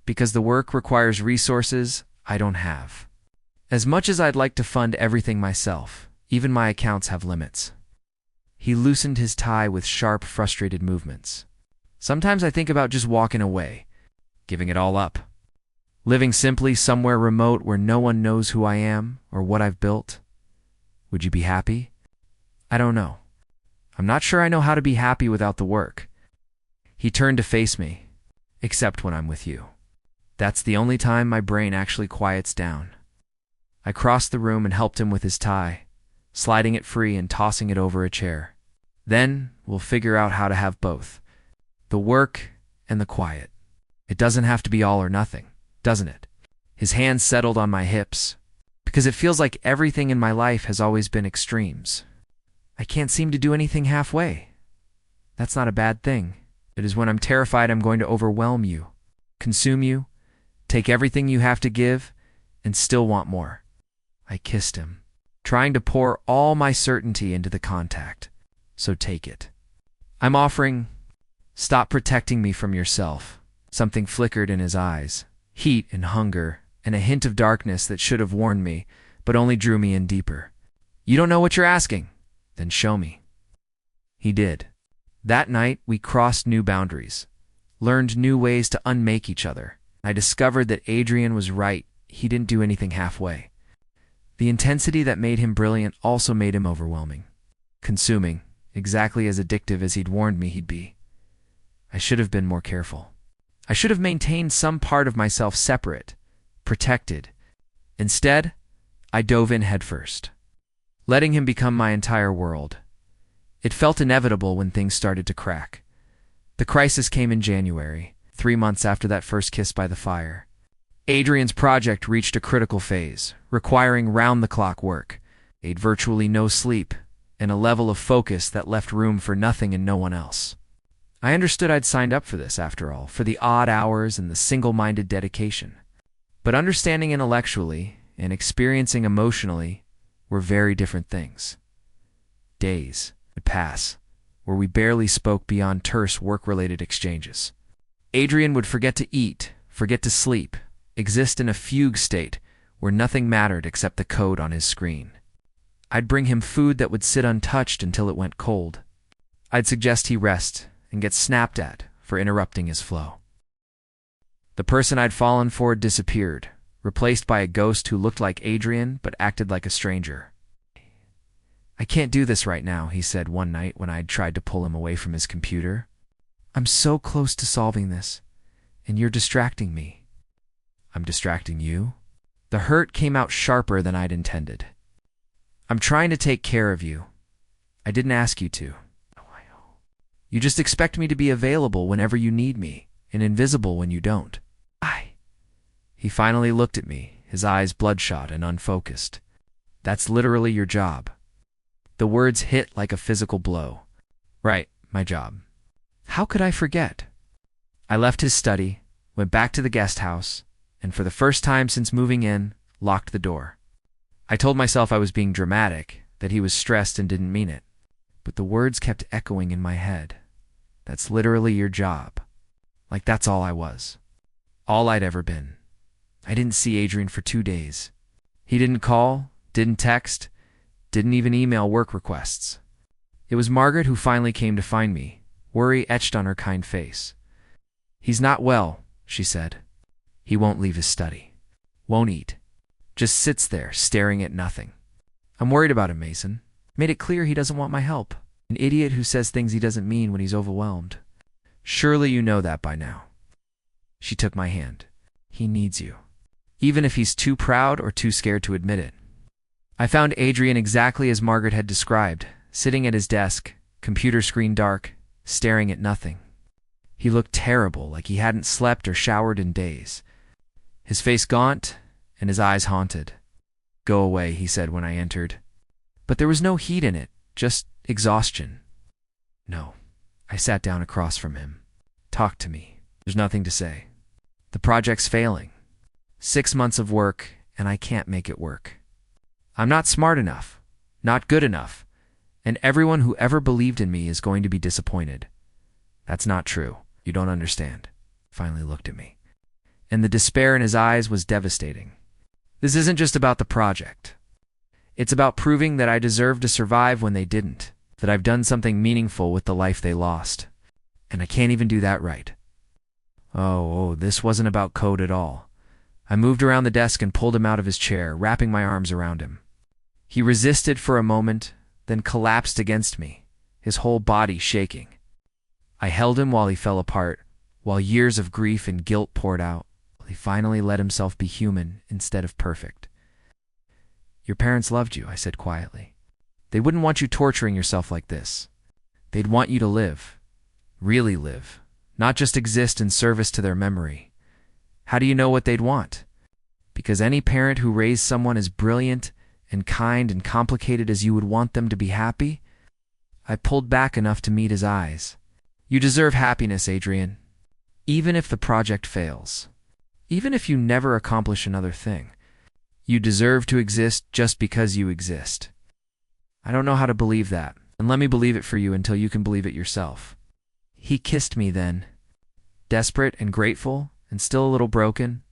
Because the work requires resources I don't have. As much as I'd like to fund everything myself, even my accounts have limits. He loosened his tie with sharp, frustrated movements. Sometimes I think about just walking away, giving it all up. Living simply somewhere remote where no one knows who I am or what I've built. Would you be happy? I don't know. I'm not sure I know how to be happy without the work. He turned to face me, except when I'm with you. That's the only time my brain actually quiets down. I crossed the room and helped him with his tie, sliding it free and tossing it over a chair. Then we'll figure out how to have both. The work and the quiet. It doesn't have to be all or nothing, doesn't it? His hands settled on my hips, because it feels like everything in my life has always been extremes. I can't seem to do anything halfway. That's not a bad thing. It is when I'm terrified I'm going to overwhelm you, consume you, take everything you have to give, and still want more. I kissed him, trying to pour all my certainty into the contact. So take it. I'm offering, stop protecting me from yourself. Something flickered in his eyes, heat and hunger, and a hint of darkness that should have warned me, but only drew me in deeper. You don't know what you're asking? Then show me. He did. That night, we crossed new boundaries, learned new ways to unmake each other. I discovered that Adrian was right. He didn't do anything halfway. The intensity that made him brilliant also made him overwhelming, consuming, exactly as addictive as he'd warned me he'd be. I should have been more careful. I should have maintained some part of myself separate, protected. Instead, I dove in headfirst, letting him become my entire world. It felt inevitable when things started to crack. The crisis came in January, 3 months after that first kiss by the fire. Adrian's project reached a critical phase, requiring round-the-clock work. I'd virtually no sleep, and a level of focus that left room for nothing and no one else. I understood I'd signed up for this, after all, for the odd hours and the single-minded dedication. But understanding intellectually and experiencing emotionally were very different things. Days would pass, where we barely spoke beyond terse work-related exchanges. Adrian would forget to eat, forget to sleep, exist in a fugue state where nothing mattered except the code on his screen. I'd bring him food that would sit untouched until it went cold. I'd suggest he rest and get snapped at for interrupting his flow. The person I'd fallen for disappeared, replaced by a ghost who looked like Adrian but acted like a stranger. I can't do this right now, he said one night when I'd tried to pull him away from his computer. I'm so close to solving this, and you're distracting me. I'm distracting you? The hurt came out sharper than I'd intended. I'm trying to take care of you. I didn't ask you to. You just expect me to be available whenever you need me, and invisible when you don't. He finally looked at me, his eyes bloodshot and unfocused. That's literally your job. The words hit like a physical blow. Right, my job. How could I forget? I left his study, went back to the guest house, and for the first time since moving in, locked the door. I told myself I was being dramatic, that he was stressed and didn't mean it. But the words kept echoing in my head. That's literally your job. Like that's all I was. All I'd ever been. I didn't see Adrian for 2 days. He didn't call, didn't text, didn't even email work requests. It was Margaret who finally came to find me, worry etched on her kind face. He's not well, she said. He won't leave his study. Won't eat. Just sits there, staring at nothing. I'm worried about him, Mason. Made it clear he doesn't want my help. An idiot who says things he doesn't mean when he's overwhelmed. Surely you know that by now. She took my hand. He needs you. Even if he's too proud or too scared to admit it. I found Adrian exactly as Margaret had described, sitting at his desk, computer screen dark, staring at nothing. He looked terrible, like he hadn't slept or showered in days. His face gaunt, and his eyes haunted. Go away, he said when I entered. But there was no heat in it, just exhaustion. No. I sat down across from him. Talk to me. There's nothing to say. The project's failing. 6 months of work, and I can't make it work. I'm not smart enough, not good enough, and everyone who ever believed in me is going to be disappointed. That's not true. You don't understand. Finally looked at me. And the despair in his eyes was devastating. This isn't just about the project. It's about proving that I deserve to survive when they didn't, that I've done something meaningful with the life they lost. And I can't even do that right. This wasn't about code at all. I moved around the desk and pulled him out of his chair, wrapping my arms around him. He resisted for a moment, then collapsed against me, his whole body shaking. I held him while he fell apart, while years of grief and guilt poured out. He finally let himself be human instead of perfect. Your parents loved you, I said quietly. They wouldn't want you torturing yourself like this. They'd want you to live. Really live. Not just exist in service to their memory. How do you know what they'd want? Because any parent who raised someone as brilliant and kind and complicated as you would want them to be happy? I pulled back enough to meet his eyes. You deserve happiness, Adrian. Even if the project fails. Even if you never accomplish another thing. You deserve to exist just because you exist. I don't know how to believe that, and let me believe it for you until you can believe it yourself. He kissed me then, desperate and grateful, and still a little broken,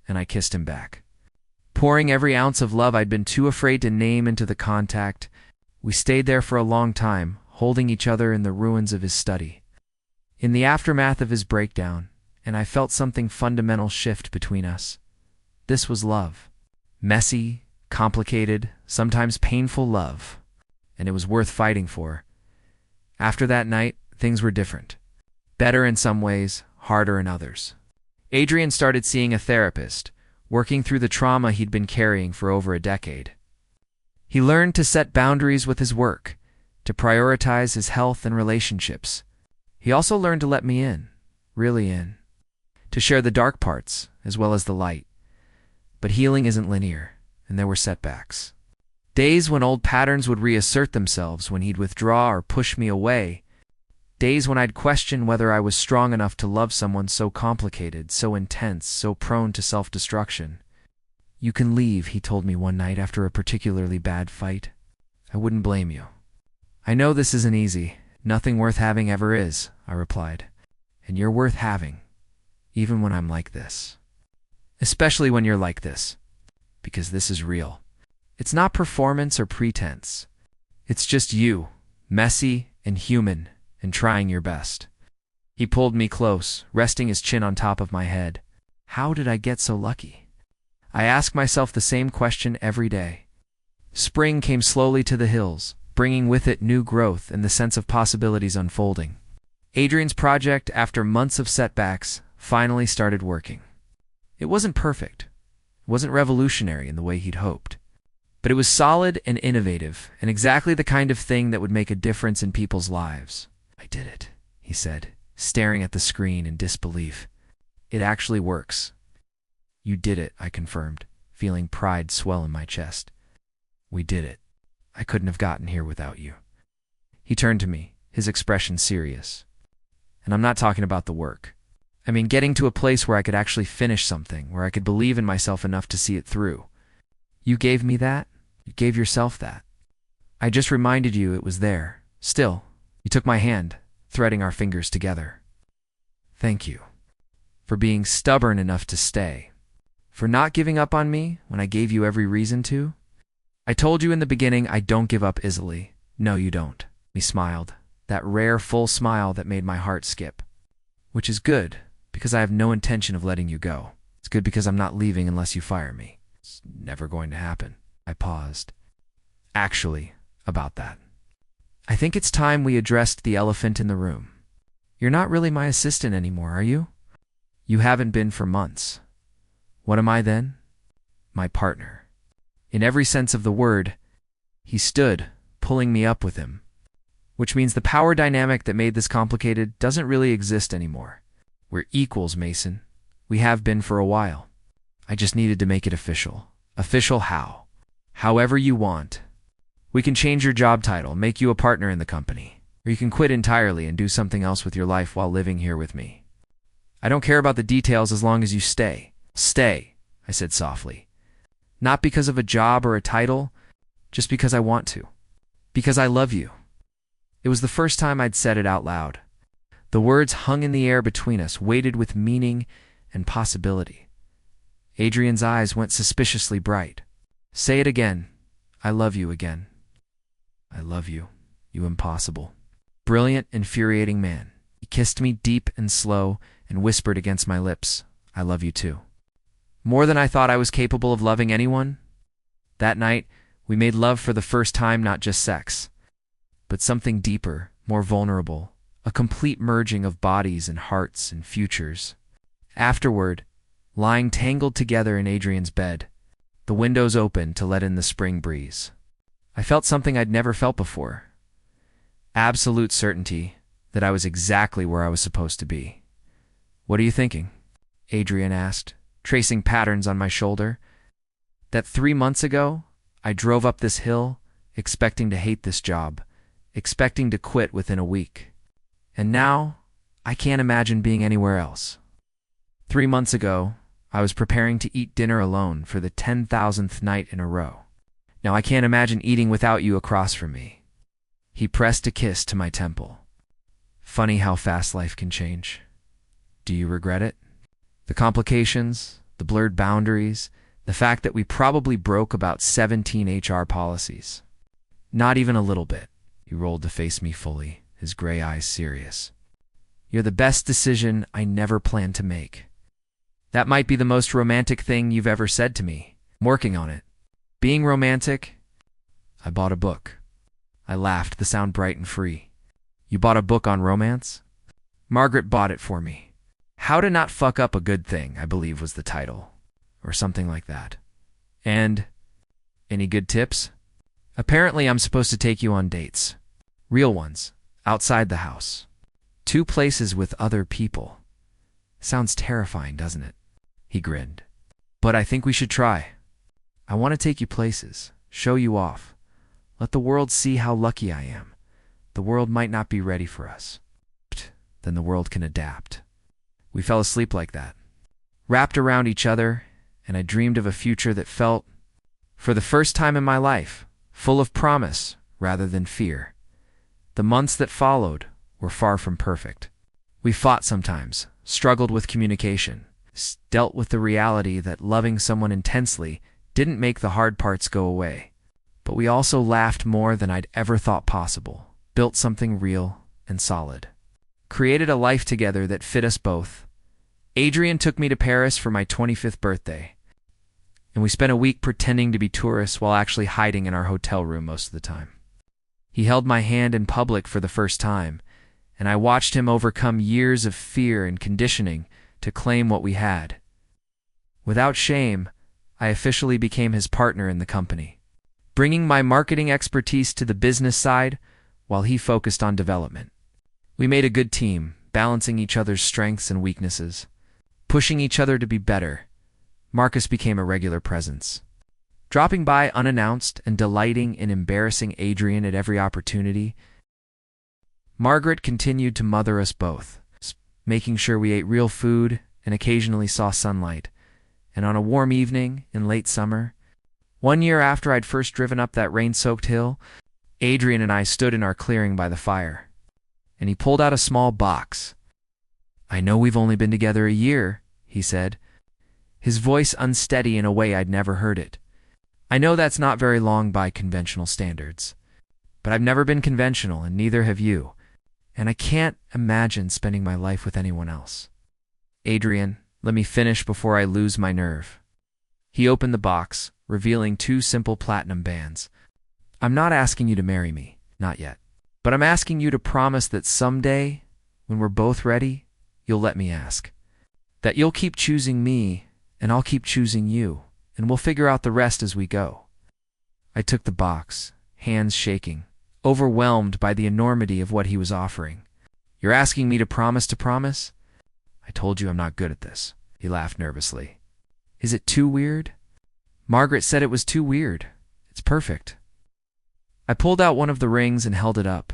and I kissed him back. Pouring every ounce of love I'd been too afraid to name into the contact, we stayed there for a long time, holding each other in the ruins of his study. In the aftermath of his breakdown, and I felt something fundamental shift between us. This was love. Messy, complicated, sometimes painful love, and it was worth fighting for. After that night, things were different. Better in some ways, harder in others. Adrian started seeing a therapist, working through the trauma he'd been carrying for over a decade. He learned to set boundaries with his work, to prioritize his health and relationships. He also learned to let me in, really in, to share the dark parts as well as the light. But healing isn't linear, and there were setbacks. Days when old patterns would reassert themselves, when he'd withdraw or push me away. Days when I'd question whether I was strong enough to love someone so complicated, so intense, so prone to self-destruction. You can leave, he told me one night after a particularly bad fight. I wouldn't blame you. I know this isn't easy. Nothing worth having ever is, I replied. And you're worth having, even when I'm like this. Especially when you're like this, because this is real. It's not performance or pretense. It's just you, messy and human, and trying your best. He pulled me close, resting his chin on top of my head. How did I get so lucky? I ask myself the same question every day. Spring came slowly to the hills, bringing with it new growth and the sense of possibilities unfolding. Adrian's project, after months of setbacks, finally started working. It wasn't perfect. It wasn't revolutionary in the way he'd hoped. But it was solid and innovative, and exactly the kind of thing that would make a difference in people's lives. I did it, he said, staring at the screen in disbelief. It actually works. You did it, I confirmed, feeling pride swell in my chest. We did it. I couldn't have gotten here without you. He turned to me, his expression serious. And I'm not talking about the work. I mean getting to a place where I could actually finish something, where I could believe in myself enough to see it through. You gave me that. You gave yourself that. I just reminded you it was there. Still, you took my hand, threading our fingers together. Thank you. For being stubborn enough to stay. For not giving up on me when I gave you every reason to. I told you in the beginning I don't give up easily. No, you don't. He smiled, that rare full smile that made my heart skip. Which is good, because I have no intention of letting you go. It's good because I'm not leaving unless you fire me. It's never going to happen. I paused. Actually, about that. I think it's time we addressed the elephant in the room. You're not really my assistant anymore, are you? You haven't been for months. What am I then? My partner. In every sense of the word, he stood, pulling me up with him. Which means the power dynamic that made this complicated doesn't really exist anymore. We're equals, Mason. We have been for a while. I just needed to make it official. Official how? However you want. We can change your job title, make you a partner in the company. Or you can quit entirely and do something else with your life while living here with me. I don't care about the details as long as you stay. Stay, I said softly. Not because of a job or a title, just because I want to. Because I love you. It was the first time I'd said it out loud. The words hung in the air between us, weighted with meaning and possibility. Adrian's eyes went suspiciously bright. Say it again. I love you again. I love you, you impossible. Brilliant, infuriating man. He kissed me deep and slow and whispered against my lips, I love you too. More than I thought I was capable of loving anyone. That night, we made love for the first time, not just sex, but something deeper, more vulnerable, a complete merging of bodies and hearts and futures. Afterward, lying tangled together in Adrian's bed, the windows open to let in the spring breeze. I felt something I'd never felt before. Absolute certainty that I was exactly where I was supposed to be. What are you thinking? Adrian asked, tracing patterns on my shoulder. That 3 months ago, I drove up this hill, expecting to hate this job, expecting to quit within a week. And now, I can't imagine being anywhere else. 3 months ago, I was preparing to eat dinner alone for the 10,000th night in a row. Now I can't imagine eating without you across from me. He pressed a kiss to my temple. Funny how fast life can change. Do you regret it? The complications, the blurred boundaries, the fact that we probably broke about 17 HR policies. Not even a little bit. He rolled to face me fully, his gray eyes serious. You're the best decision I never planned to make. That might be the most romantic thing you've ever said to me. I'm working on it. Being romantic? I bought a book. I laughed, the sound bright and free. You bought a book on romance? Margaret bought it for me. How to Not Fuck Up a Good Thing, I believe was the title. Or something like that. And any good tips? Apparently I'm supposed to take you on dates. Real ones. Outside the house. 2 places with other people. Sounds terrifying, doesn't it? He grinned. But I think we should try. I want to take you places, show you off. Let the world see how lucky I am. The world might not be ready for us. Then the world can adapt. We fell asleep like that, wrapped around each other, and I dreamed of a future that felt, for the first time in my life, full of promise rather than fear. The months that followed were far from perfect. We fought sometimes, struggled with communication, dealt with the reality that loving someone intensely didn't make the hard parts go away. But we also laughed more than I'd ever thought possible, built something real and solid. Created a life together that fit us both. Adrian took me to Paris for my 25th birthday, and we spent a week pretending to be tourists while actually hiding in our hotel room most of the time. He held my hand in public for the first time, and I watched him overcome years of fear and conditioning to claim what we had. Without shame, I officially became his partner in the company, bringing my marketing expertise to the business side while he focused on development. We made a good team, balancing each other's strengths and weaknesses, pushing each other to be better. Marcus became a regular presence, dropping by unannounced and delighting in embarrassing Adrian at every opportunity. Margaret continued to mother us both, making sure we ate real food and occasionally saw sunlight. And on a warm evening in late summer, 1 year after I'd first driven up that rain-soaked hill, Adrian and I stood in our clearing by the fire, and he pulled out a small box. I know we've only been together a year, he said, his voice unsteady in a way I'd never heard it. I know that's not very long by conventional standards, but I've never been conventional, and neither have you, and I can't imagine spending my life with anyone else. Adrian, let me finish before I lose my nerve. He opened the box, revealing 2 simple platinum bands. I'm not asking you to marry me, not yet. But I'm asking you to promise that someday, when we're both ready, you'll let me ask. That you'll keep choosing me, and I'll keep choosing you, and we'll figure out the rest as we go. I took the box, hands shaking, overwhelmed by the enormity of what he was offering. You're asking me to promise to promise? I told you I'm not good at this. He laughed nervously. Is it too weird? Margaret said it was too weird. It's perfect. I pulled out one of the rings and held it up.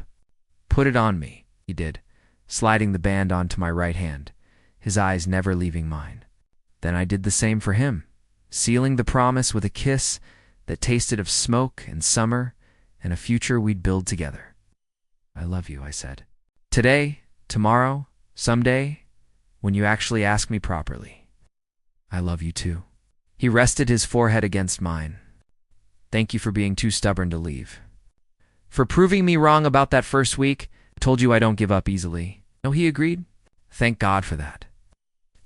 Put it on me, he did, sliding the band onto my right hand, his eyes never leaving mine. Then I did the same for him, sealing the promise with a kiss that tasted of smoke and summer and a future we'd build together. I love you, I said. Today, tomorrow, someday, when you actually ask me properly. I love you too. He rested his forehead against mine. Thank you for being too stubborn to leave. For proving me wrong about that first week. I told you I don't give up easily. No, he agreed. Thank God for that.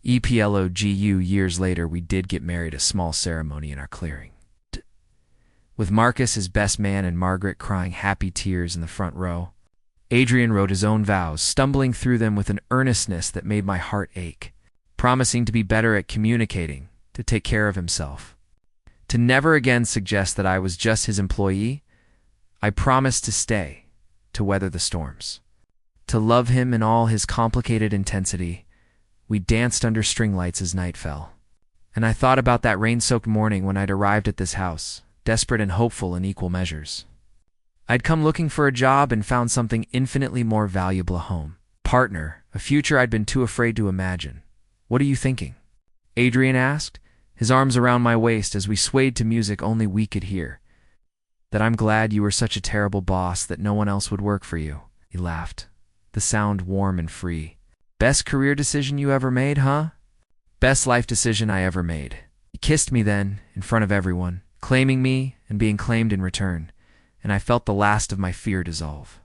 EPLOGU years later, we did get married, a small ceremony in our clearing. With Marcus, his best man, and Margaret crying happy tears in the front row. Adrian wrote his own vows, stumbling through them with an earnestness that made my heart ache, promising to be better at communicating, to take care of himself, to never again suggest that I was just his employee. I promised to stay, to weather the storms, to love him in all his complicated intensity. We danced under string lights as night fell. And I thought about that rain-soaked morning when I'd arrived at this house, desperate and hopeful in equal measures. I'd come looking for a job and found something infinitely more valuable: a home, partner, a future I'd been too afraid to imagine. What are you thinking? Adrian asked, his arms around my waist as we swayed to music only we could hear. That I'm glad you were such a terrible boss that no one else would work for you. He laughed, the sound warm and free. Best career decision you ever made, huh? Best life decision I ever made. He kissed me then, in front of everyone, claiming me and being claimed in return, and I felt the last of my fear dissolve.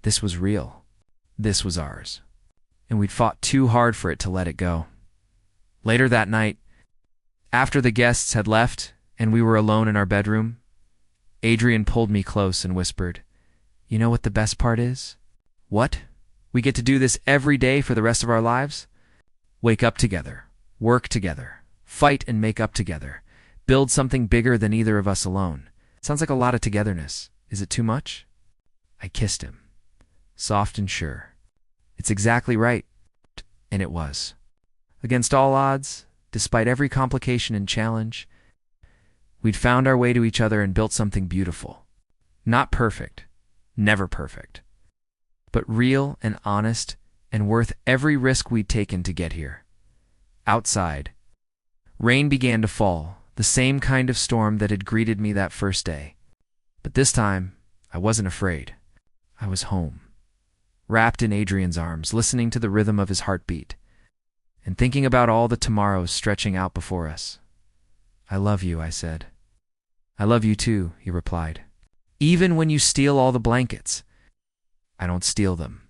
This was real. This was ours. And we'd fought too hard for it to let it go. Later that night, after the guests had left and we were alone in our bedroom, Adrian pulled me close and whispered, "You know what the best part is?" "What? We get to do this every day for the rest of our lives? Wake up together, work together, fight and make up together, build something bigger than either of us alone." Sounds like a lot of togetherness. Is it too much? I kissed him, soft and sure. It's exactly right. And it was. Against all odds, despite every complication and challenge, we'd found our way to each other and built something beautiful. Not perfect, never perfect, but real and honest and worth every risk we'd taken to get here. Outside, rain began to fall, the same kind of storm that had greeted me that first day. But this time, I wasn't afraid. I was home, wrapped in Adrian's arms, listening to the rhythm of his heartbeat, and thinking about all the tomorrows stretching out before us. "I love you," I said. "I love you too," he replied. "Even when you steal all the blankets." "I don't steal them.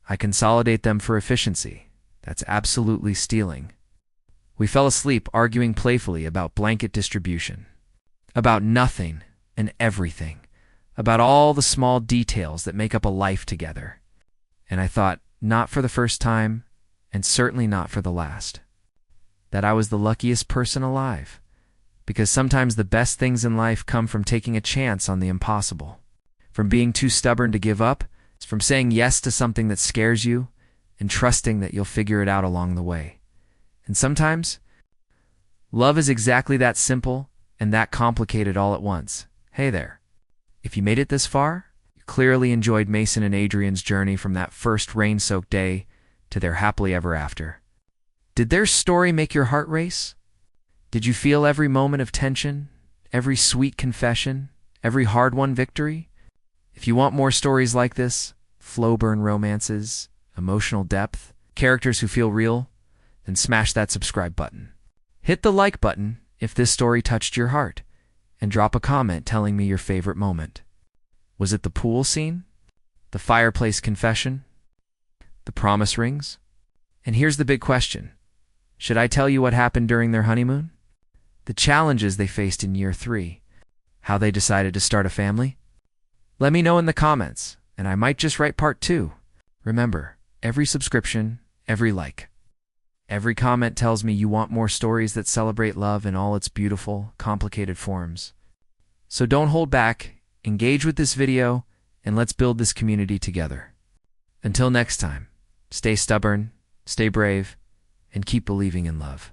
I consolidate them for efficiency. That's absolutely stealing." We fell asleep arguing playfully about blanket distribution, about nothing and everything, about all the small details that make up a life together. And I thought, not for the first time, and certainly not for the last, that I was the luckiest person alive, because sometimes the best things in life come from taking a chance on the impossible, from being too stubborn to give up, from saying yes to something that scares you, and trusting that you'll figure it out along the way. And sometimes, love is exactly that simple and that complicated all at once. Hey there. If you made it this far, you clearly enjoyed Mason and Adrian's journey from that first rain-soaked day to their happily ever after. Did their story make your heart race? Did you feel every moment of tension, every sweet confession, every hard-won victory? If you want more stories like this, flow-burn romances, emotional depth, characters who feel real, then smash that subscribe button. Hit the like button if this story touched your heart, and drop a comment telling me your favorite moment. Was it the pool scene? The fireplace confession? The promise rings? And here's the big question. Should I tell you what happened during their honeymoon? The challenges they faced in year 3? How they decided to start a family? Let me know in the comments, and I might just write part 2. Remember, every subscription, every like, every comment tells me you want more stories that celebrate love in all its beautiful, complicated forms. So don't hold back, engage with this video, and let's build this community together. Until next time, stay stubborn, stay brave, and keep believing in love.